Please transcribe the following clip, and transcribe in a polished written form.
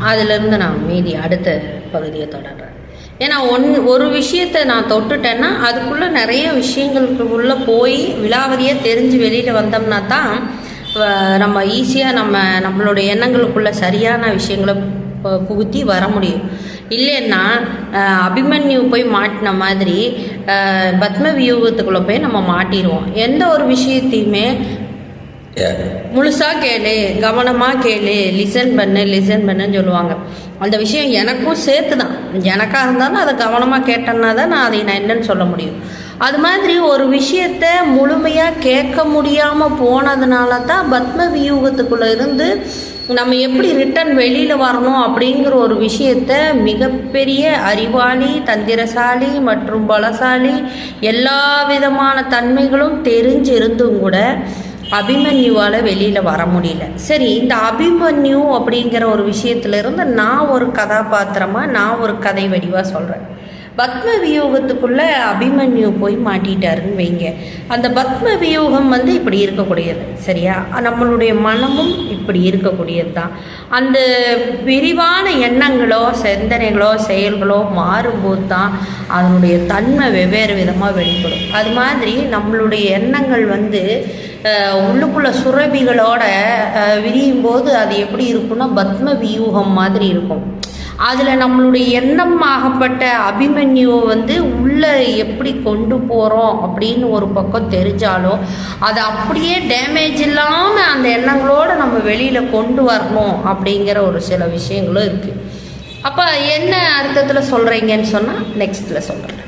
அதிலிருந்து நான் மீதி அடுத்த பகுதியை தொடர்றேன். ஏன்னா ஒரு விஷயத்தை நான் தொட்டுட்டேன்னா அதுக்குள்ளே நிறைய விஷயங்களுக்குள்ளே போய் விலாவரியாக தெரிஞ்சு வெளியில் வந்தோம்னா தான் நம்ம ஈஸியாக நம்மளுடைய எண்ணங்களுக்குள்ள சரியான விஷயங்களை புகுத்தி வர முடியும். இல்லைன்னா அபிமன்யு போய் மாட்டின மாதிரி பத்ம வியூகத்துக்குள்ளே போய் நம்ம மாட்டிடுவோம். எந்த ஒரு விஷயத்தையுமே முழுசாக கேளு, கவனமாக கேளு, லிசன் பண்ணுன்னு சொல்லுவாங்க. அந்த விஷயம் எனக்கும் சேர்த்து தான். எனக்காக இருந்தாலும் அதை கவனமாக கேட்டேன்னா தான் நான் என்னன்னு சொல்ல முடியும். அது மாதிரி ஒரு விஷயத்த முழுமையாக கேட்க முடியாமல் போனதுனால தான் பத்ம வியூகத்துக்குள்ளே இருந்து நம்ம எப்படி ரிட்டன் வெளியில் வரணும் அப்படிங்கிற ஒரு விஷயத்த மிகப்பெரிய அறிவாளி, தந்திரசாலி மற்றும் பலசாலி எல்லா விதமான தன்மைகளும் தெரிஞ்சிருந்தும் கூட அபிமன்யுவால் வெளியில் வர முடியல. சரி, இந்த அபிமன்யு அப்படிங்கிற ஒரு விஷயத்துலேருந்து நான் ஒரு கதாபாத்திரமாக நான் ஒரு கதை வடிவாக சொல்கிறேன். பத்ம வியூகத்துக்குள்ளே அபிமன்யு போய் மாட்டிட்டாருன்னு வைங்க. அந்த பத்ம வியூகம் இப்படி இருக்கக்கூடியது, சரியா? நம்மளுடைய மனமும் இப்படி இருக்கக்கூடியது தான். அந்த விரிவான எண்ணங்களோ சிந்தனைகளோ செயல்களோ மாறும்போது தான் அதனுடைய தன்மை வெவ்வேறு விதமாக வெளிப்படும். அது மாதிரி நம்மளுடைய எண்ணங்கள் உள்ளுக்குள்ள சுரபிகளோட விரியும் போது அது எப்படி இருக்குன்னா பத்ம வியூகம் மாதிரி இருக்கும். அதில் நம்மளுடைய எண்ணம் ஆகப்பட்ட அபிமன்யுவை உள்ளே எப்படி கொண்டு போகிறோம் அப்படின்னு ஒரு பக்கம் தெரிஞ்சாலும் அது அப்படியே டேமேஜ் இல்லாமல் அந்த எண்ணங்களோடு நம்ம வெளியில் கொண்டு வரணும் அப்படிங்கிற ஒரு சில விஷயங்களும் இருக்குது. அப்போ என்ன அர்த்தத்தில் சொல்கிறீங்கன்னு சொன்னால் நெக்ஸ்ட்டில் சொல்கிறேன்.